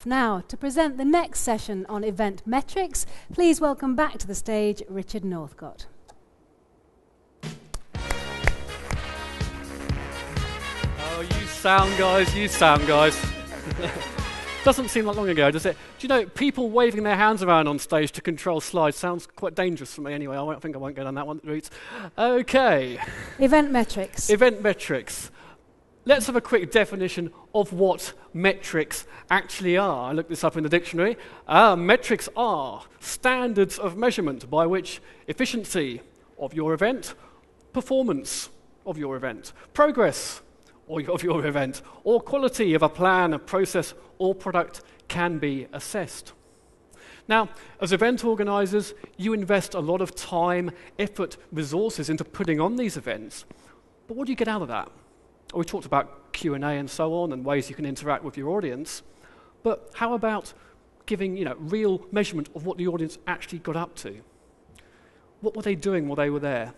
Now, to present the next session on event metrics, please welcome back to the stage Richard Northcott. Oh, you sound guys. Doesn't seem like long ago, does it? Do you know, people waving their hands around on stage to control slides sounds quite dangerous for me anyway. I think I won't go down that one route. Okay. Event metrics. Event metrics. Let's have a quick definition of what metrics actually are. I looked this up in the dictionary. Metrics are standards of measurement by which efficiency of your event, performance of your event, progress of your event, or quality of a plan, a process, or product can be assessed. Now, as event organisers, you invest a lot of time, effort, resources into putting on these events. But what do you get out of that? We talked about Q&A and so on, and ways you can interact with your audience. But how about giving, real measurement of what the audience actually got up to? What were they doing while they were there?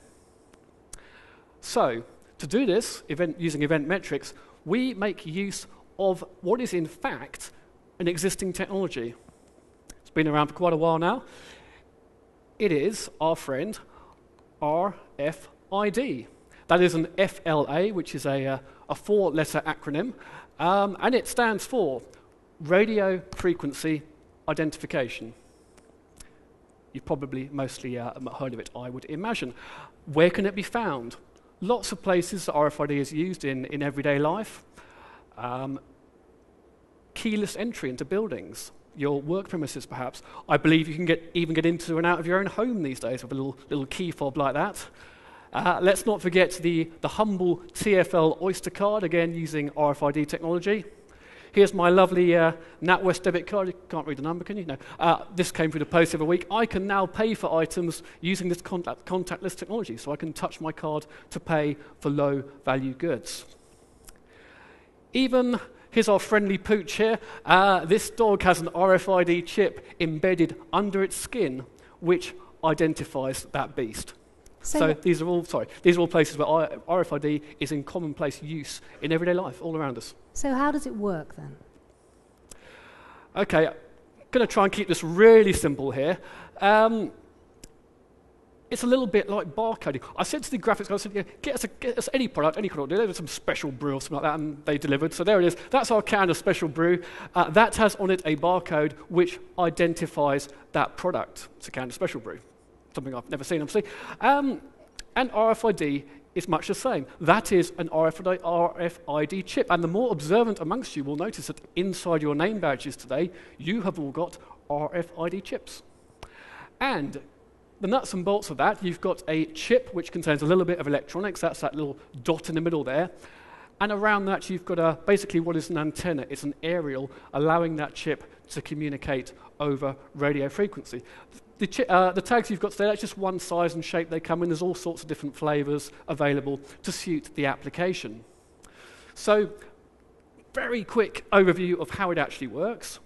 So, to do this, using event metrics, we make use of what is in fact an existing technology. It's been around for quite a while now. It is our friend RFID. That is an FLA, which is a four-letter acronym, and it stands for Radio Frequency Identification. You've probably mostly heard of it, I would imagine. Where can it be found? Lots of places that RFID is used in everyday life. Keyless entry into buildings, your work premises perhaps. I believe you can even get into and out of your own home these days with a little key fob like that. Let's not forget the humble TfL Oyster card, again using RFID technology. Here's my lovely NatWest debit card. You can't read the number, can you? No. This came through the post every week. I can now pay for items using this contactless technology, so I can touch my card to pay for low-value goods. Here's our friendly pooch here. This dog has an RFID chip embedded under its skin, which identifies that beast. So these are all places where RFID is in commonplace use in everyday life, all around us. So how does it work then? Okay, I'm going to try and keep this really simple here. It's a little bit like barcoding. I said to the graphics guys, get us any product, deliver some special brew or something like that, and they delivered. So there it is. That's our can of special brew. That has on it a barcode which identifies that product. It's a can of special brew. Something I've never seen, obviously. And RFID is much the same. That is an RFID chip. And the more observant amongst you will notice that inside your name badges today, you have all got RFID chips. And the nuts and bolts of that, you've got a chip which contains a little bit of electronics. That's that little dot in the middle there. And around that, you've got basically what is an antenna. It's an aerial, allowing that chip to communicate over radio frequency. The tags you've got today, that's just one size and shape they come in. There's all sorts of different flavors available to suit the application. So, very quick overview of how it actually works.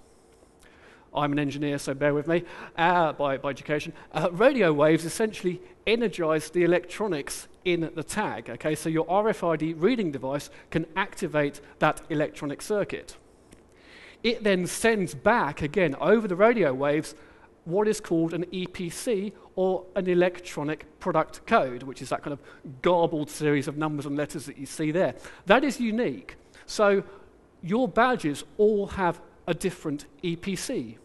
I'm an engineer, so bear with me, by education. Radio waves essentially energize the electronics in the tag. Okay, so your RFID reading device can activate that electronic circuit. It then sends back, again, over the radio waves, what is called an EPC, or an electronic product code, which is that kind of garbled series of numbers and letters that you see there. That is unique. So your badges all have a different EPC.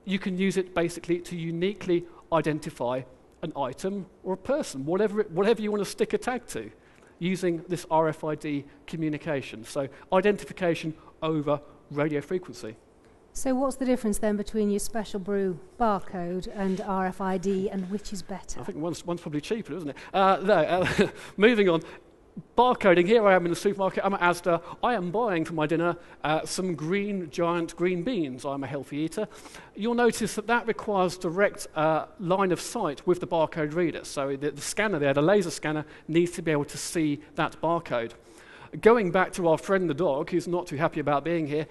You can use it basically to uniquely identify an item or a person, whatever you want to stick a tag to, using this RFID communication. So identification over radio frequency. So what's the difference then between your special brew barcode and RFID, and which is better? I think one's probably cheaper, isn't it? Moving on. Barcoding. Here I am in the supermarket. I'm at Asda. I am buying for my dinner some giant green beans. I'm a healthy eater. You'll notice that requires direct line of sight with the barcode reader. So the scanner there, the laser scanner, needs to be able to see that barcode. Going back to our friend the dog, who's not too happy about being here,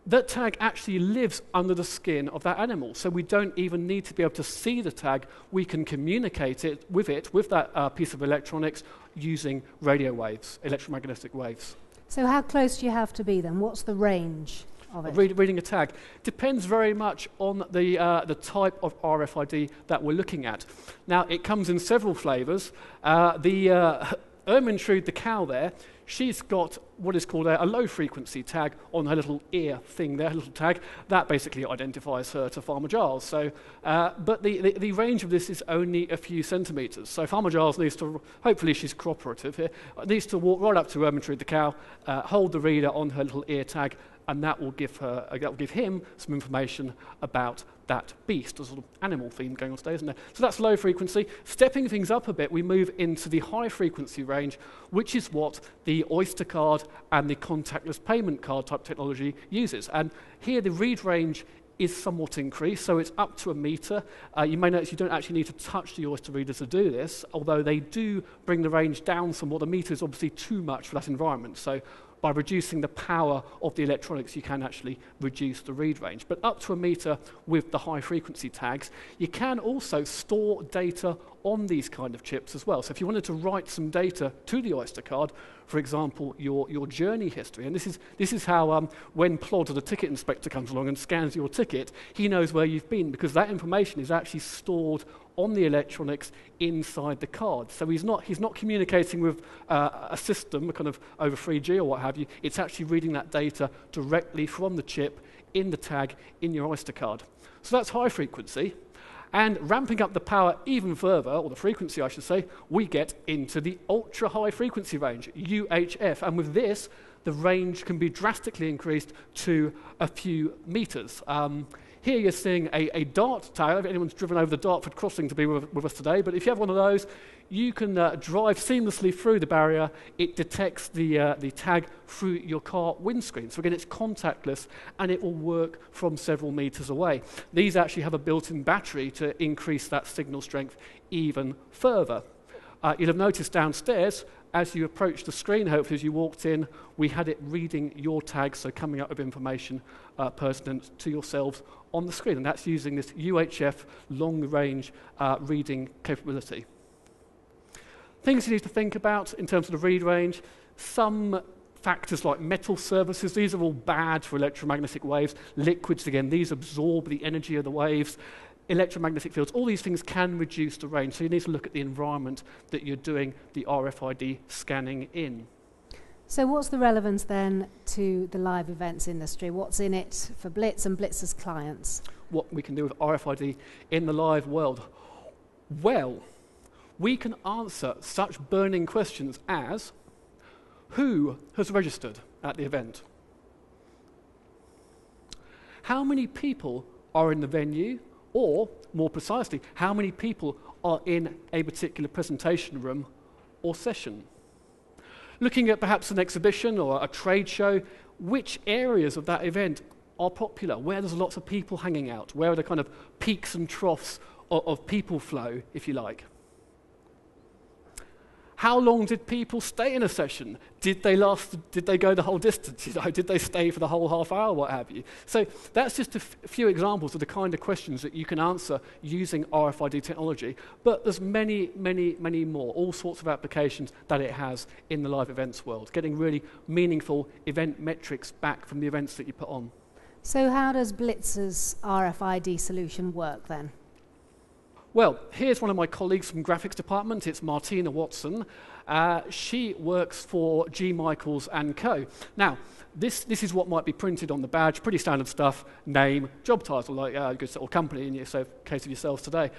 that tag actually lives under the skin of that animal, so we don't even need to be able to see the tag. We can communicate with that piece of electronics using radio waves, electromagnetic waves. So how close do you have to be then? What's the range of it? Reading a tag depends very much on the type of RFID that we're looking at. Now, it comes in several flavours. Ermintrude, the cow there, she's got what is called a low-frequency tag on her little ear thing there, her little tag. That basically identifies her to Farmer Giles. So, but the range of this is only a few centimetres. So Farmer Giles needs to, hopefully she's cooperative here, needs to walk right up to Ermintrude, the cow, hold the reader on her little ear tag, and that will give him some information about that beast, a sort of animal theme going on today, isn't there? So that's low frequency. Stepping things up a bit, we move into the high frequency range, which is what the Oyster card and the contactless payment card type technology uses. And here the read range is somewhat increased, so it's up to 1 metre. You may notice you don't actually need to touch the Oyster reader to do this, although they do bring the range down somewhat. The metre is obviously too much for that environment, so by reducing the power of the electronics, you can actually reduce the read range. But up to 1 metre with the high-frequency tags, you can also store data on these kind of chips as well. So if you wanted to write some data to the Oyster card, for example, your journey history, and this is how when Plod, the ticket inspector, comes along and scans your ticket, he knows where you've been, because that information is actually stored on the electronics inside the card. So he's not communicating with a system, kind of over 3G or what have you. It's actually reading that data directly from the chip in the tag in your Oyster card. So that's high frequency. And ramping up the power even further, or the frequency I should say, we get into the ultra high frequency range, UHF. And with this, the range can be drastically increased to a few metres. Here you're seeing a Dart tag. I don't know if anyone's driven over the Dartford crossing to be with us today, but if you have one of those, you can drive seamlessly through the barrier. It detects the tag through your car windscreen. So again, it's contactless, and it will work from several metres away. These actually have a built-in battery to increase that signal strength even further. You'll have noticed downstairs, as you approached the screen, hopefully as you walked in, we had it reading your tags, so coming up with information pertinent to yourselves on the screen. And that's using this UHF long-range reading capability. Things you need to think about in terms of the read range, some factors like metal surfaces, these are all bad for electromagnetic waves. Liquids, again, these absorb the energy of the waves. Electromagnetic fields, all these things can reduce the range, so you need to look at the environment that you're doing the RFID scanning in. So what's the relevance then to the live events industry? What's in it for Blitz and Blitz's clients? What we can do with RFID in the live world? Well, we can answer such burning questions as, who has registered at the event? How many people are in the venue? Or, more precisely, how many people are in a particular presentation room or session? Looking at perhaps an exhibition or a trade show, which areas of that event are popular? Where there's lots of people hanging out? Where are the kind of peaks and troughs of people flow, if you like? How long did people stay in a session? Did they go the whole distance? Did they stay for the whole half hour, what have you? So that's just a few examples of the kind of questions that you can answer using RFID technology. But there's many, many, many more, all sorts of applications that it has in the live events world, getting really meaningful event metrics back from the events that you put on. So how does Blitz's RFID solution work then? Well, here's one of my colleagues from graphics department. It's Martina Watson. She works for G. Michaels & Co. Now, this is what might be printed on the badge, pretty standard stuff, name, job title, like or company in the case of yourselves today.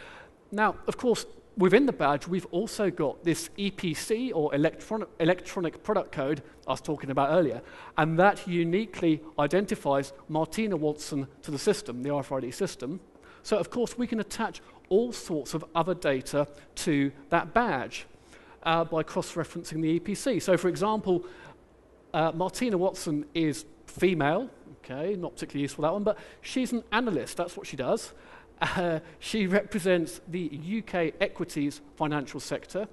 Now, of course, within the badge, we've also got this EPC, or electronic product code, I was talking about earlier, and that uniquely identifies Martina Watson to the system, the RFID system. So, of course, we can attach all sorts of other data to that badge by cross-referencing the EPC. So, for example, Martina Watson is female, okay, not particularly useful that one, but she's an analyst, that's what she does. She represents the UK equities financial sector.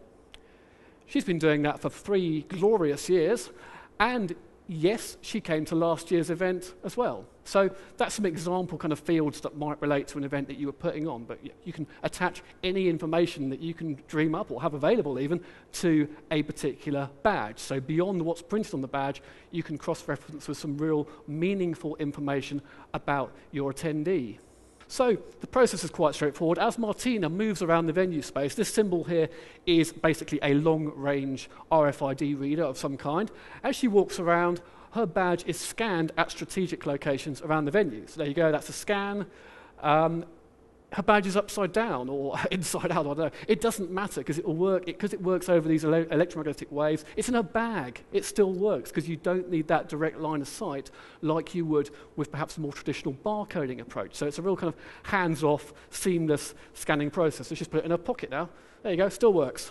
She's been doing that for 3 glorious years, and Yes, she came to last year's event as well. So that's some example kind of fields that might relate to an event that you were putting on, but you can attach any information that you can dream up or have available even to a particular badge. So beyond what's printed on the badge, you can cross-reference with some real meaningful information about your attendee. So the process is quite straightforward. As Martina moves around the venue space, this symbol here is basically a long-range RFID reader of some kind. As she walks around, her badge is scanned at strategic locations around the venue. So there you go, that's a scan. Her badge is upside down or inside out, I don't know. It doesn't matter because it will work, because it works over these electromagnetic waves. It's in her bag. It still works because you don't need that direct line of sight like you would with perhaps a more traditional barcoding approach. So it's a real kind of hands-off, seamless scanning process. Let's just put it in her pocket now. There you go, still works.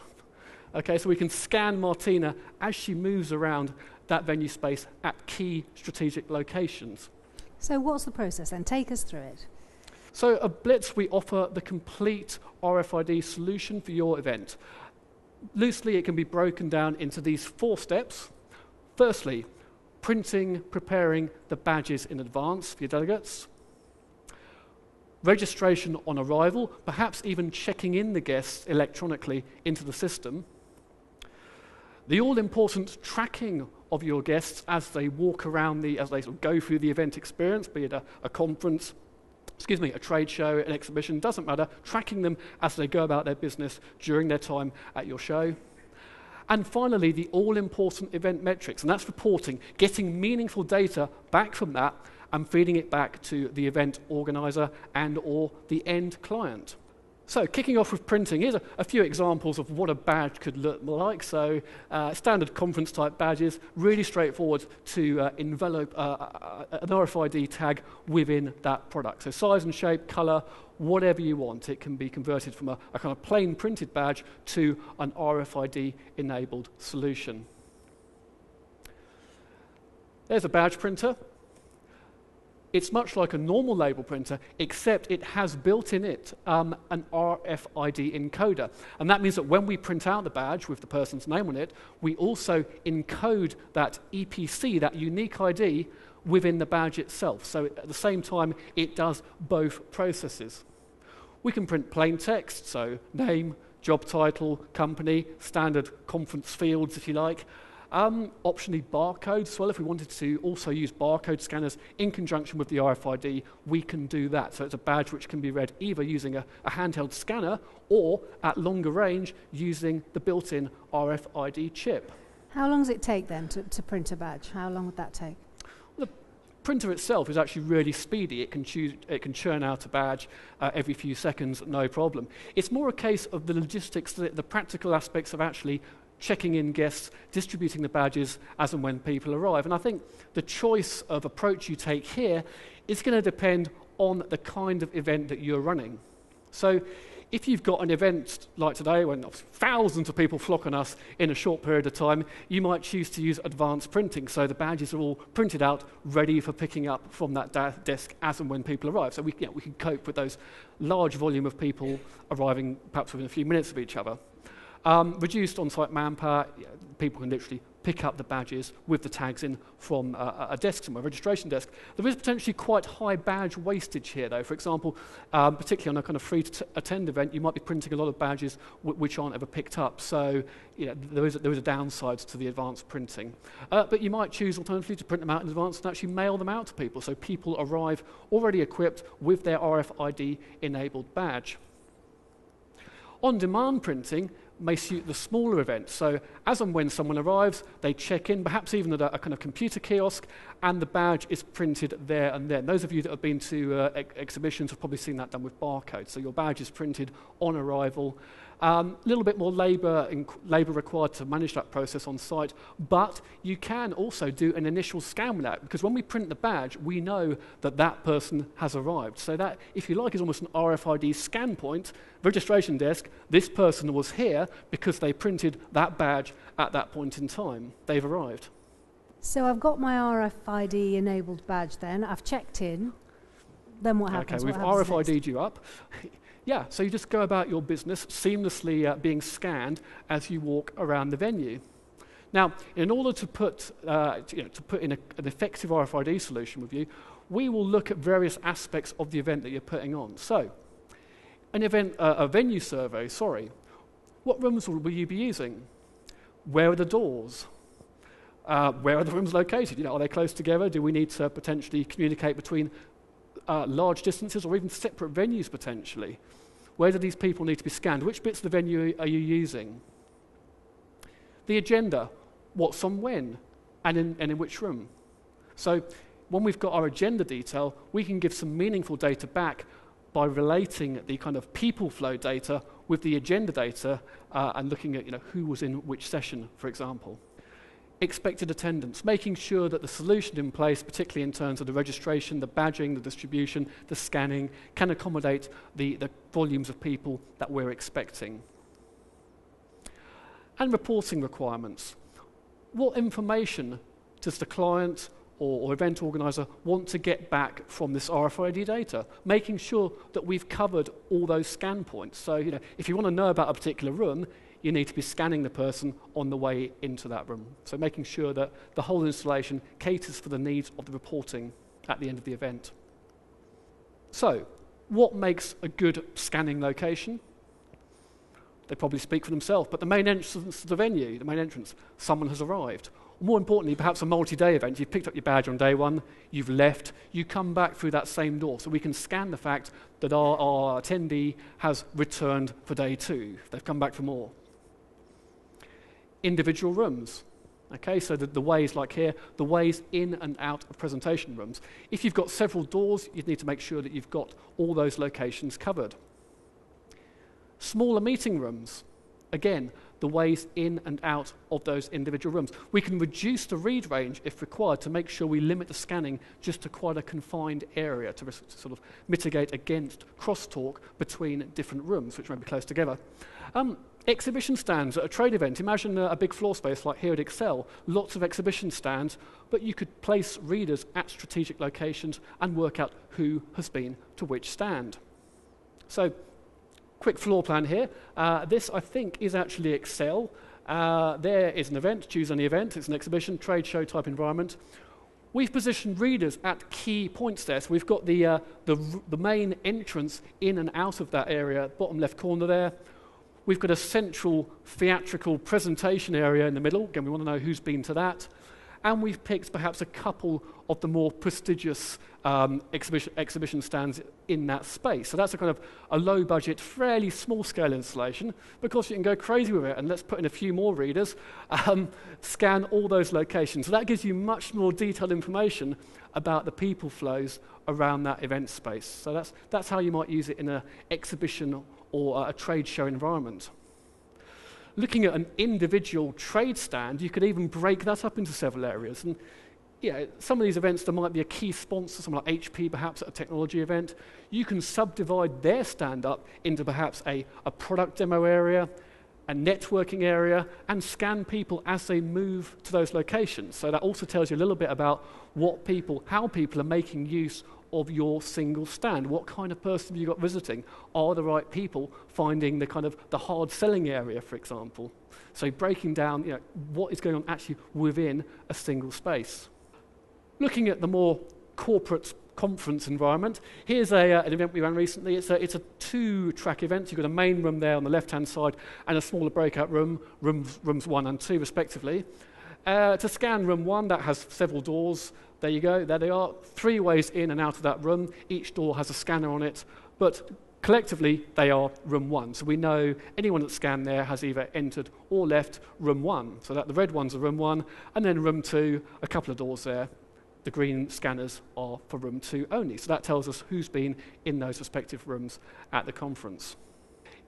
Okay, so we can scan Martina as she moves around that venue space at key strategic locations. So what's the process then? Take us through it. So at Blitz, we offer the complete RFID solution for your event. Loosely, it can be broken down into these 4 steps. Firstly, printing, preparing the badges in advance for your delegates. Registration on arrival, perhaps even checking in the guests electronically into the system. The all-important tracking of your guests as they walk around as they sort of go through the event experience, be it a conference, a trade show, an exhibition, doesn't matter, tracking them as they go about their business during their time at your show. And finally, the all-important event metrics, and that's reporting, getting meaningful data back from that and feeding it back to the event organizer and or the end client. So kicking off with printing, here's a few examples of what a badge could look like. So standard conference type badges, really straightforward to envelop an RFID tag within that product. So size and shape, color, whatever you want. It can be converted from a kind of plain printed badge to an RFID-enabled solution. There's a badge printer. It's much like a normal label printer, except it has built in it an RFID encoder. And that means that when we print out the badge with the person's name on it, we also encode that EPC, that unique ID, within the badge itself. So at the same time, it does both processes. We can print plain text, so name, job title, company, standard conference fields, if you like. Optionally barcodes as well. If we wanted to also use barcode scanners in conjunction with the RFID, we can do that. So it's a badge which can be read either using a handheld scanner or at longer range using the built-in RFID chip. How long does it take then to print a badge? How long would that take? The printer itself is actually really speedy. It can churn out a badge every few seconds, no problem. It's more a case of the logistics, the practical aspects of actually checking in guests, distributing the badges as and when people arrive. And I think the choice of approach you take here is going to depend on the kind of event that you're running. So if you've got an event like today when thousands of people flock on us in a short period of time, you might choose to use advanced printing. So the badges are all printed out, ready for picking up from that desk as and when people arrive. So we can cope with those large volume of people arriving perhaps within a few minutes of each other. Reduced on-site manpower, people can literally pick up the badges with the tags in from a desk somewhere, a registration desk. There is potentially quite high badge wastage here, though. For example, particularly on a kind of free-to-attend event, you might be printing a lot of badges which aren't ever picked up. So there is a downside to the advanced printing. But you might choose, alternatively, to print them out in advance and actually mail them out to people. So people arrive already equipped with their RFID-enabled badge. On-demand printing may suit the smaller events. So as and when someone arrives, they check in, perhaps even at a kind of computer kiosk, and the badge is printed there and then. Those of you that have been to exhibitions have probably seen that done with barcodes. So your badge is printed on arrival. A little bit more labour required to manage that process on site, but you can also do an initial scan with that, because when we print the badge, we know that that person has arrived. So that, if you like, is almost an RFID scan point. Registration desk, this person was here because they printed that badge at that point in time. They've arrived. So I've got my RFID-enabled badge then. I've checked in. Then what happens? Okay, we've RFID'd you up. Yeah, so you just go about your business seamlessly being scanned as you walk around the venue. Now, in order to put in an effective RFID solution with you, we will look at various aspects of the event that you're putting on. So, a venue survey, what rooms will you be using? Where are the doors? Where are the rooms located? Are they close together? Do we need to potentially communicate between large distances or even separate venues potentially? Where do these people need to be scanned? Which bits of the venue are you using? The agenda, what's on when, and in which room. So when we've got our agenda detail, we can give some meaningful data back by relating the kind of people flow data with the agenda data and looking at who was in which session, for example. Expected attendance, making sure that the solution in place, particularly in terms of the registration, the badging, the distribution, the scanning, can accommodate the volumes of people that we're expecting. And reporting requirements. What information does the client or event organizer want to get back from this RFID data? Making sure that we've covered all those scan points. So, if you want to know about a particular room, you need to be scanning the person on the way into that room. So making sure that the whole installation caters for the needs of the reporting at the end of the event. So, what makes a good scanning location? They probably speak for themselves, but the main entrance to the venue, the main entrance, someone has arrived. More importantly, perhaps a multi-day event. You've picked up your badge on day one, you've left, you come back through that same door. So we can scan the fact that our attendee has returned for day two. They've come back for more. Individual rooms. Okay, so the ways, like here, the ways in and out of presentation rooms. If you've got several doors, you'd need to make sure that you've got all those locations covered. Smaller meeting rooms. Again, the ways in and out of those individual rooms. We can reduce the read range if required to make sure we limit the scanning just to quite a confined area to sort of mitigate against crosstalk between different rooms, which may be close together. Exhibition stands at a trade event. Imagine a big floor space like here at Excel, lots of exhibition stands, but you could place readers at strategic locations and work out who has been to which stand. So, quick floor plan here. This, I think, is actually Excel. There is an event, choose any event. It's an exhibition, trade show type environment. We've positioned readers at key points there. So we've got the main entrance in and out of that area, bottom left corner there. We've got a central theatrical presentation area in the middle. Again, we want to know who's been to that. And we've picked perhaps a couple of the more prestigious exhibition stands in that space. So that's a kind of a low-budget, fairly small-scale installation. Because you can go crazy with it, and let's put in a few more readers, scan all those locations. So that gives you much more detailed information about the people flows around that event space. So that's how you might use it in an exhibition or a trade show environment. Looking at an individual trade stand, you could even break that up into several areas. And some of these events, there might be a key sponsor, someone like HP perhaps at a technology event. You can subdivide their stand up into perhaps a product demo area, a networking area, and scan people as they move to those locations. So that also tells you a little bit about how people are making use of your single stand. What kind of person have you got visiting? Are the right people finding the hard selling area, for example? So breaking down what is going on actually within a single space. Looking at the more corporate conference environment, here's an event we ran recently. It's a two-track event. You've got a main room there on the left-hand side and a smaller breakout room, rooms 1 and 2 respectively. To scan room 1, that has several doors. There you go, there they are, 3 ways in and out of that room. Each door has a scanner on it, but collectively they are room 1. So we know anyone that's scanned there has either entered or left room 1. So that the red ones are room 1, and then room 2, a couple of doors there. The green scanners are for room 2 only. So that tells us who's been in those respective rooms at the conference.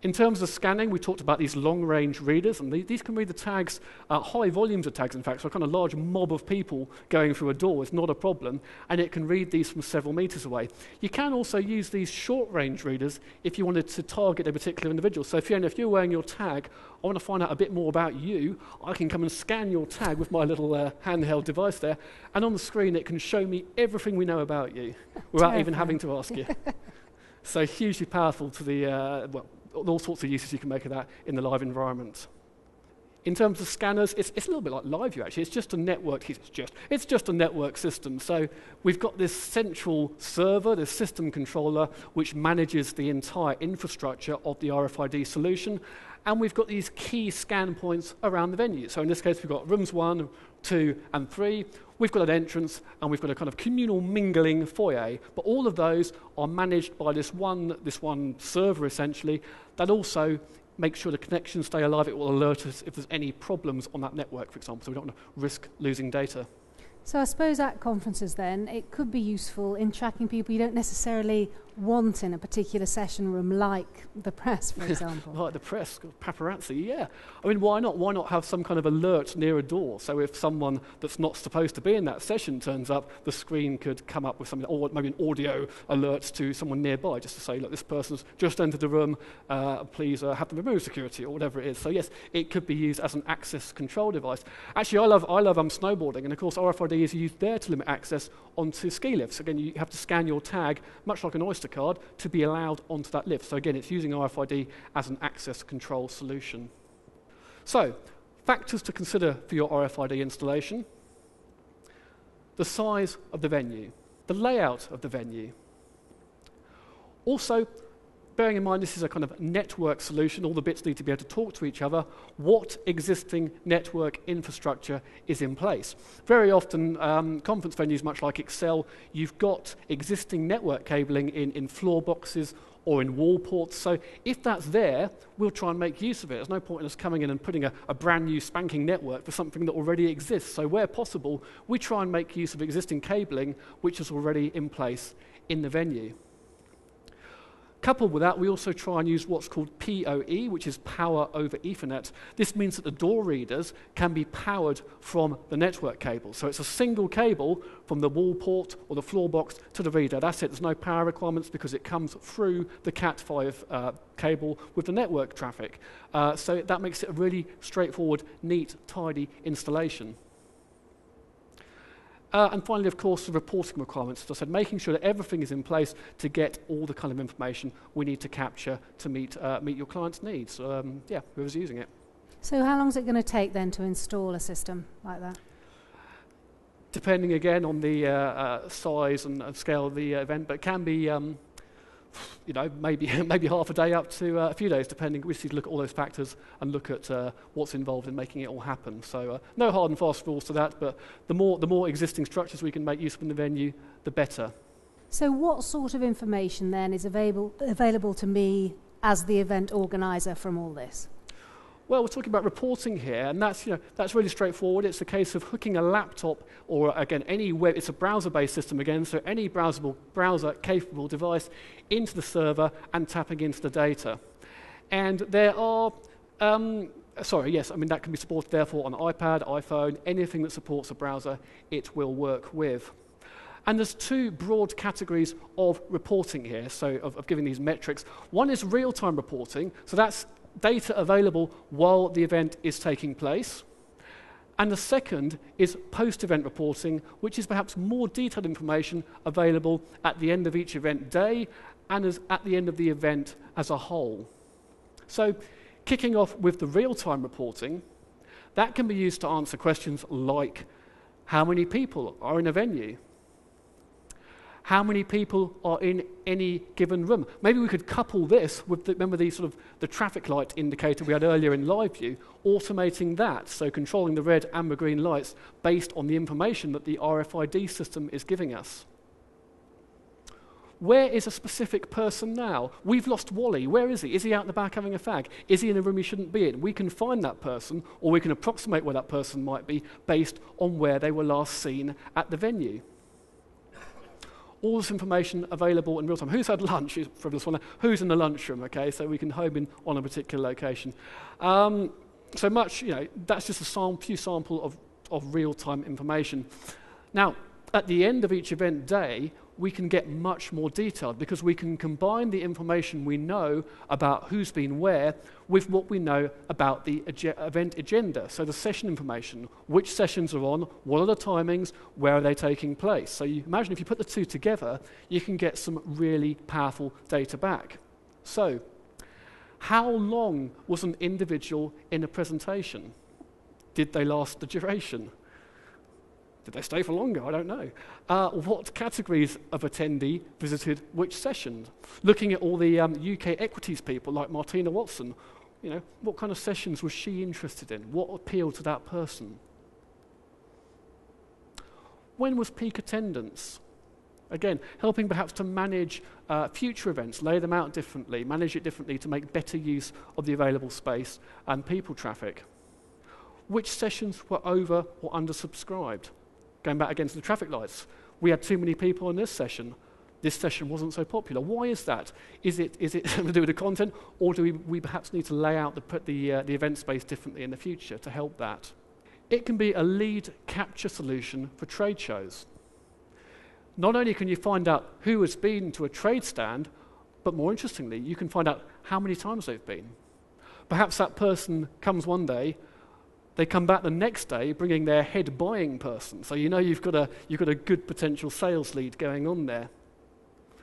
In terms of scanning, we talked about these long-range readers, and these can read the tags, high volumes of tags, in fact, so a kind of large mob of people going through a door is not a problem, and it can read these from several meters away. You can also use these short-range readers if you wanted to target a particular individual. So if you're wearing your tag, I want to find out a bit more about you, I can come and scan your tag with my little handheld device there, and on the screen it can show me everything we know about you, without even having to ask you. So hugely powerful to the, all sorts of uses you can make of that in the live environment. In terms of scanners, it's a little bit like live view actually. It's just a network. It's just a network system. So we've got this central server, this system controller, which manages the entire infrastructure of the RFID solution, and we've got these key scan points around the venue. So in this case, we've got rooms 1, 2, and 3. We've got an entrance, and we've got a kind of communal mingling foyer. But all of those are managed by this one server essentially that also make sure the connections stay alive. It will alert us if there's any problems on that network, for example, so we don't want to risk losing data. So I suppose at conferences then, it could be useful in tracking people you don't necessarily want in a particular session room, like the press, for example. Like the press, paparazzi, yeah. I mean, why not? Why not have some kind of alert near a door? So if someone that's not supposed to be in that session turns up, the screen could come up with something, or maybe an audio alert to someone nearby, just to say, look, this person's just entered the room, please have them remove security, or whatever it is. So yes, it could be used as an access control device. Actually, I love snowboarding, and of course RFID is used there to limit access onto ski lifts. Again, you have to scan your tag, much like an Oyster card, to be allowed onto that lift. So again, it's using RFID as an access control solution. So, factors to consider for your RFID installation: the size of the venue, the layout of the venue. Also, bearing in mind this is a kind of network solution, all the bits need to be able to talk to each other, what existing network infrastructure is in place. Very often, conference venues, much like Excel, you've got existing network cabling in floor boxes or in wall ports. So if that's there, we'll try and make use of it. There's no point in us coming in and putting a brand new spanking network for something that already exists. So where possible, we try and make use of existing cabling which is already in place in the venue. Coupled with that, we also try and use what's called PoE, which is Power over Ethernet. This means that the door readers can be powered from the network cable. So it's a single cable from the wall port or the floor box to the reader. That's it. There's no power requirements because it comes through the Cat5 cable with the network traffic. So that makes it a really straightforward, neat, tidy installation. And finally, of course, the reporting requirements. As I said, making sure that everything is in place to get all the kind of information we need to capture to meet your client's needs. Yeah, whoever's using it. So how long is it going to take then to install a system like that? Depending again on the size and scale of the event, but it can be maybe half a day up to a few days, depending. We just need to look at all those factors and look at what's involved in making it all happen. So no hard and fast rules to that, but the more existing structures we can make use of in the venue, the better. So what sort of information then is available to me as the event organizer from all this? Well, we're talking about reporting here, and that's really straightforward. It's a case of hooking a laptop or, again, any web. It's a browser-based system again, so any browser-capable device into the server and tapping into the data. And there are, that can be supported therefore on iPad, iPhone, anything that supports a browser, it will work with. And there's two broad categories of reporting here, so of giving these metrics. One is real-time reporting, so that's data available while the event is taking place. And the second is post-event reporting, which is perhaps more detailed information available at the end of each event day and at the end of the event as a whole. So, kicking off with the real-time reporting, that can be used to answer questions like, how many people are in a venue? How many people are in any given room? Maybe we could couple this with remember the traffic light indicator we had earlier in live view, automating that, so controlling the red, amber, green lights based on the information that the RFID system is giving us. Where is a specific person now? We've lost Wally. Where is he? Is he out in the back having a fag? Is he in a room he shouldn't be in? We can find that person, or we can approximate where that person might be based on where they were last seen at the venue. All this information available in real time. Who's had lunch? Who's in the lunchroom? Okay, so we can home in on a particular location. So much, that's just a few sample of real-time information. Now, at the end of each event day, we can get much more detailed because we can combine the information we know about who's been where with what we know about the event agenda. So the session information, which sessions are on, what are the timings, where are they taking place. So you imagine if you put the two together, you can get some really powerful data back. So, how long was an individual in a presentation? Did they last the duration? Did they stay for longer? I don't know. What categories of attendee visited which sessions? Looking at all the UK equities people like Martina Watson, what kind of sessions was she interested in? What appealed to that person? When was peak attendance? Again, helping perhaps to manage future events, lay them out differently, manage it differently to make better use of the available space and people traffic. Which sessions were over or undersubscribed? Going back again to the traffic lights, we had too many people in this session. This session wasn't so popular. Why is that? Is it something to do with the content, or do we perhaps need to lay out the event space differently in the future to help that? It can be a lead capture solution for trade shows. Not only can you find out who has been to a trade stand, but more interestingly, you can find out how many times they've been. Perhaps that person comes one day, they come back the next day bringing their head buying person. So you've got a good potential sales lead going on there.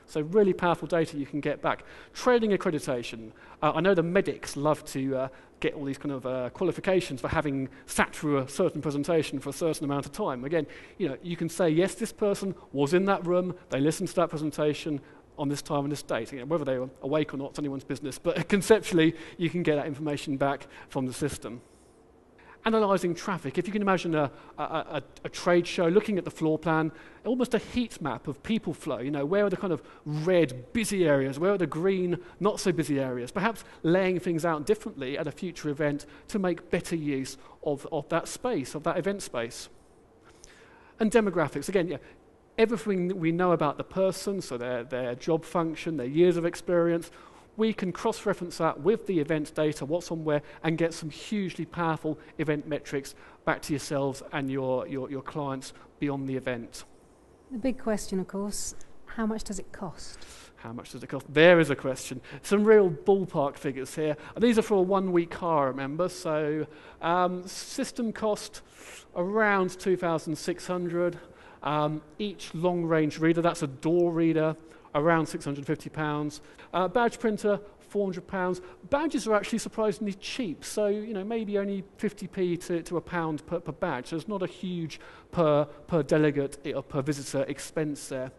So really powerful data you can get back. Trading accreditation. I know the medics love to get all these kind of qualifications for having sat through a certain presentation for a certain amount of time. Again, you can say, yes, this person was in that room, they listened to that presentation on this time and this date. Whether they were awake or not, it's anyone's business. But conceptually, you can get that information back from the system. Analysing traffic. If you can imagine a trade show, looking at the floor plan, almost a heat map of people flow. Where are the kind of red, busy areas? Where are the green, not so busy areas? Perhaps laying things out differently at a future event to make better use of that space, of that event space. And demographics. Again, everything that we know about the person, so their job function, their years of experience, we can cross-reference that with the event data, what's on where, and get some hugely powerful event metrics back to yourselves and your clients beyond the event. The big question, of course, how much does it cost? How much does it cost? There is a question. Some real ballpark figures here. And these are for a one-week car, remember? So system cost around $2,600. Each long-range reader, that's a door reader, around £650. Badge printer, £400. Badges are actually surprisingly cheap, so maybe only 50p to £1 per badge. So it's not a huge per delegate or per visitor expense there.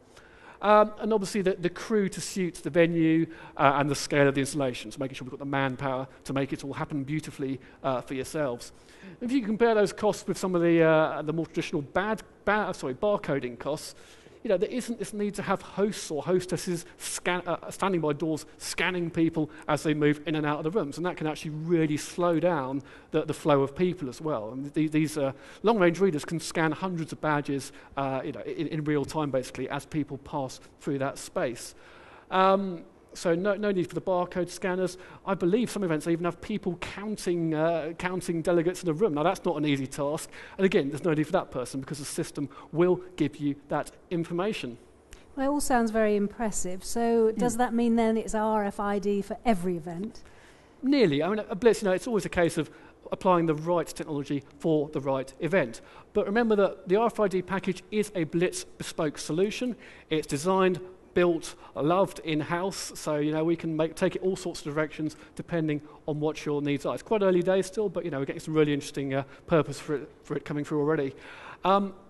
And obviously the crew to suit the venue and the scale of the installation, so making sure we've got the manpower to make it all happen beautifully for yourselves. If you compare those costs with some of the more traditional barcoding costs, there isn't this need to have hosts or hostesses standing by doors scanning people as they move in and out of the rooms, and that can actually really slow down the flow of people as well. And these long-range readers can scan hundreds of badges in real time, basically, as people pass through that space. So no need for the barcode scanners. I believe some events even have people counting delegates in a room. Now that's not an easy task. And again, there's no need for that person because the system will give you that information. Well, it all sounds very impressive. So does that mean then it's RFID for every event? Nearly. I mean, at Blitz, it's always a case of applying the right technology for the right event. But remember that the RFID package is a Blitz bespoke solution. It's designed, built, loved in-house, so we can take it all sorts of directions depending on what your needs are. It's quite early days still, but we're getting some really interesting purpose for it coming through already.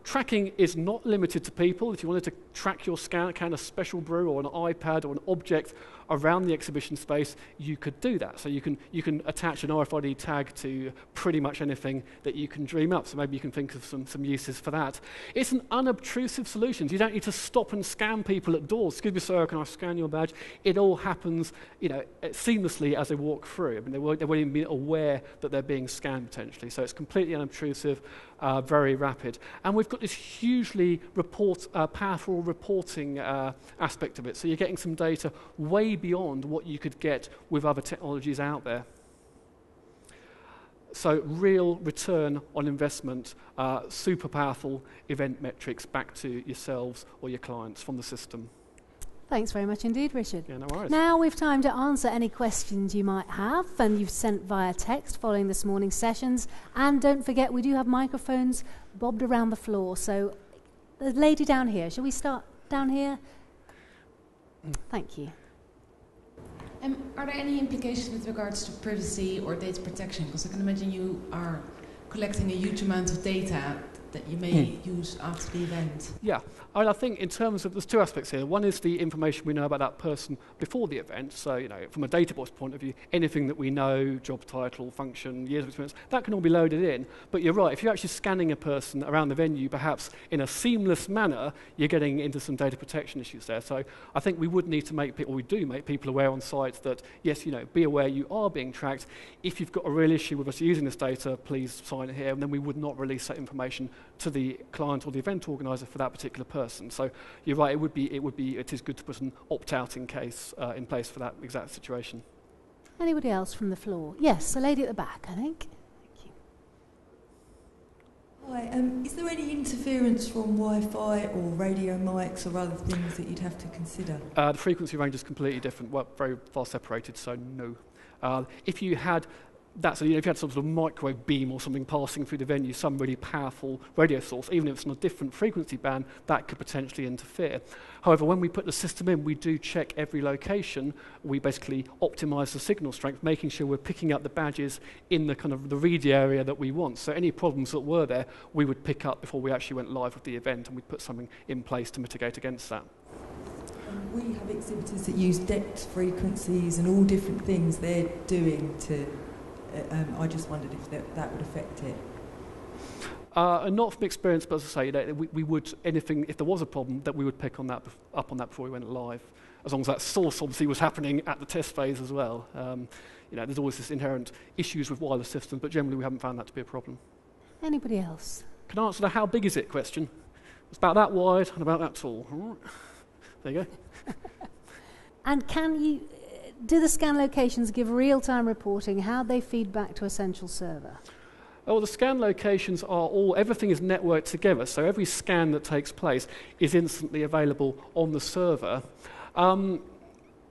Tracking is not limited to people. If you wanted to track your can of special brew or an iPad or an object around the exhibition space, you could do that. So you can attach an RFID tag to pretty much anything that you can dream up. So maybe you can think of some uses for that. It's an unobtrusive solution. You don't need to stop and scan people at doors. Excuse me, sir, can I scan your badge? It all happens, seamlessly as they walk through. I mean, they won't even be aware that they're being scanned potentially. So it's completely unobtrusive, very rapid. And we've got this hugely powerful reporting aspect of it. So you're getting some data way beyond what you could get with other technologies out there. So real return on investment, super powerful event metrics back to yourselves or your clients from the system. Thanks very much indeed, Richard. Yeah, no worries. Now we've time to answer any questions you might have, and you've sent via text following this morning's sessions. And don't forget, we do have microphones bobbed around the floor. So the lady down here, shall we start down here? Thank you. Are there any implications with regards to privacy or data protection? Because I can imagine you are collecting a huge amount of data that you may use after the event. Yeah, I think in terms of, there's two aspects here. One is the information we know about that person before the event. So, you know, from a database point of view, anything that we know, job title, function, years of experience, that can all be loaded in. But you're right, if you're actually scanning a person around the venue, perhaps in a seamless manner, you're getting into some data protection issues there. So I think we would need to make people, we do make people aware on site that, yes, you know, be aware you are being tracked. If you've got a real issue with us using this data, please sign it here, and then we would not release that information to the client or the event organizer for that particular person. So you're right, it is good to put an opt-out in place for that exact situation. Anybody else from the floor? Yes, a lady at the back, I think. Thank you. Hi, is there any interference from Wi-Fi or radio mics or other things that you'd have to consider? The frequency range is completely different, well, very far separated, so no. If you had if you had some sort of microwave beam or something passing through the venue, some really powerful radio source, even if it's on a different frequency band, that could potentially interfere. However, when we put the system in, we do check every location. We basically optimize the signal strength, making sure we're picking up the badges in the kind of the read area that we want. So any problems that were there, we would pick up before we actually went live with the event, and we'd put something in place to mitigate against that. We have exhibitors that use depth frequencies and all different things they're doing to... I just wondered if that would affect it. Not from experience, but as I say, we would, anything, if there was a problem, that we would pick on up on that before we went live, as long as that source obviously was happening at the test phase as well. There's always this inherent issues with wireless systems, but generally we haven't found that to be a problem. Anybody else? Can I answer the how big is it question? It's about that wide and about that tall. All right. There you go. And do the scan locations give real-time reporting? How they feed back to a central server? Oh, the scan locations everything is networked together, so every scan that takes place is instantly available on the server.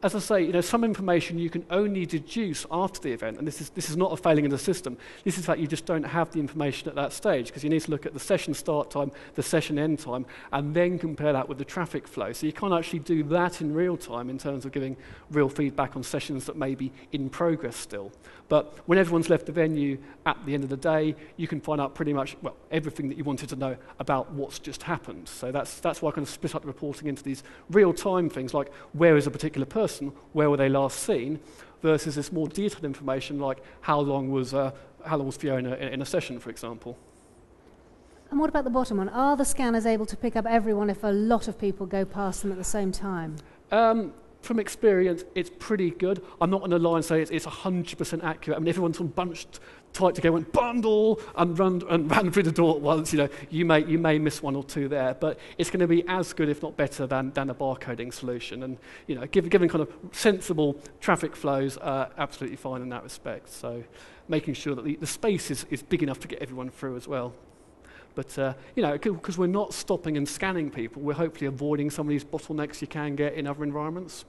As I say, some information you can only deduce after the event, and this is not a failing in the system. This is that you just don't have the information at that stage, because you need to look at the session start time, the session end time, and then compare that with the traffic flow. So you can't actually do that in real time in terms of giving real feedback on sessions that may be in progress still. But when everyone's left the venue at the end of the day, you can find out pretty much, well, everything that you wanted to know about what's just happened. So that's why I kind of split up the reporting into these real-time things, like where is a particular person, where were they last seen, versus this more detailed information like how long was Fiona in a session, for example. And what about the bottom one? Are the scanners able to pick up everyone if a lot of people go past them at the same time? From experience, it's pretty good. I'm not going to lie and say it's 100% accurate. I mean, if everyone's sort of bunched tight together, went bundle and ran through the door at once, you may miss one or two there. But it's going to be as good, if not better, than a barcoding solution. And given kind of sensible traffic flows, absolutely fine in that respect. So making sure that the space is big enough to get everyone through as well. But, because we're not stopping and scanning people, we're hopefully avoiding some of these bottlenecks you can get in other environments.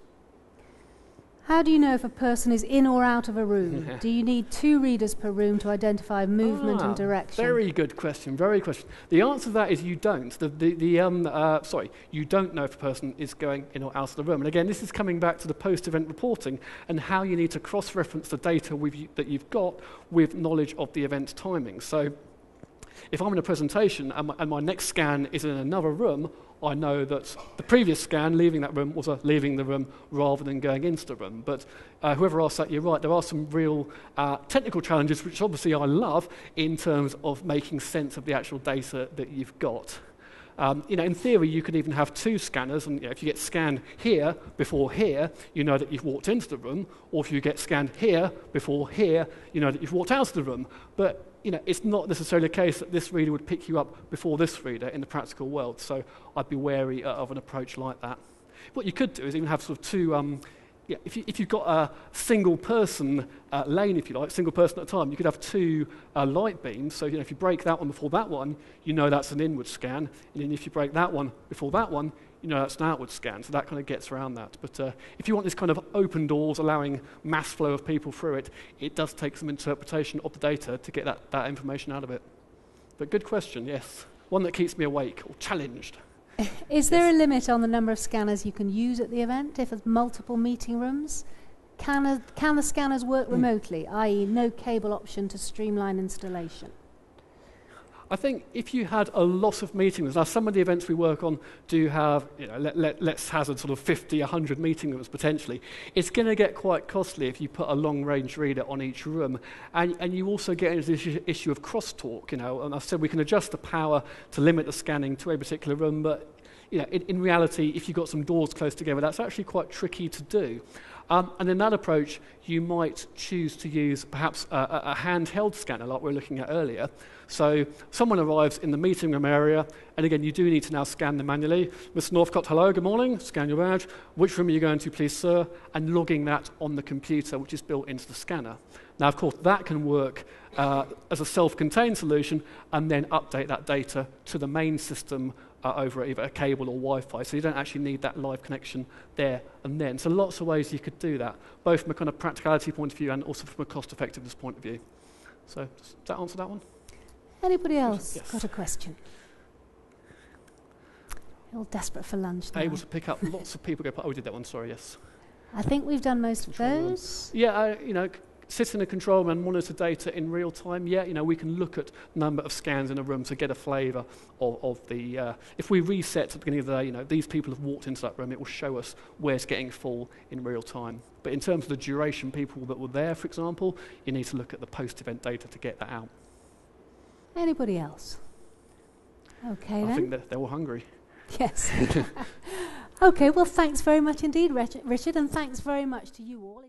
How do you know if a person is in or out of a room? Do you need 2 readers per room to identify movement and direction? Very good question, very good question. The answer to that is you don't. You don't know if a person is going in or out of the room. And again, this is coming back to the post-event reporting and how you need to cross-reference the data that you've got with knowledge of the event timing. So if I'm in a presentation and my next scan is in another room, I know that the previous scan leaving that room was leaving the room rather than going into the room. But whoever asked that, you're right, there are some real technical challenges, which obviously I love, in terms of making sense of the actual data that you've got. In theory, you could even have 2 scanners, and if you get scanned here before here, you know that you've walked into the room, or if you get scanned here before here, you know that you've walked out of the room. But it's not necessarily the case that this reader would pick you up before this reader in the practical world, so I'd be wary of an approach like that. What you could do is even have sort of 2, if you've got a single person lane, if you like, single person at a time, you could have 2 light beams, so if you break that one before that one, you know that's an inward scan, and then if you break that one before that one, you know that's an outward scan, so that kind of gets around that. But if you want this kind of open doors, allowing mass flow of people through it, it does take some interpretation of the data to get that information out of it. But good question, yes. One that keeps me awake or challenged. Is there a limit on the number of scanners you can use at the event if there's multiple meeting rooms? Can the scanners work remotely, i.e. no cable option to streamline installation? I think if you had a lot of meeting rooms, now some of the events we work on do have, let's hazard sort of 50, 100 meeting rooms potentially. It's going to get quite costly if you put a long-range reader on each room. And you also get into this issue of crosstalk, and I said we can adjust the power to limit the scanning to a particular room, but in reality, if you've got some doors close together, that's actually quite tricky to do. And in that approach, you might choose to use perhaps a handheld scanner like we were looking at earlier. So someone arrives in the meeting room area, and again, you do need to now scan them manually. Mr. Northcott, hello, good morning, scan your badge. Which room are you going to, please, sir? And logging that on the computer, which is built into the scanner. Now, of course, that can work as a self-contained solution and then update that data to the main system over either a cable or Wi-Fi, so you don't actually need that live connection there and then. So lots of ways you could do that, both from a kind of practicality point of view and also from a cost-effectiveness point of view. So does that answer that one? Anybody else Yes. got a question? You're all desperate for lunch now. Able to pick up lots of people go, oh, we did that one, sorry, yes. I think we've done most of those. Yeah, sit in a control room and monitor data in real time. Yeah, we can look at number of scans in a room to get a flavour of the. If we reset at the beginning of the day, these people have walked into that room, it will show us where it's getting full in real time. But in terms of the duration, people that were there, for example, you need to look at the post-event data to get that out. Anybody else? Okay, then. I think they're all hungry. Yes. Okay, well, thanks very much indeed, Richard, and thanks very much to you all.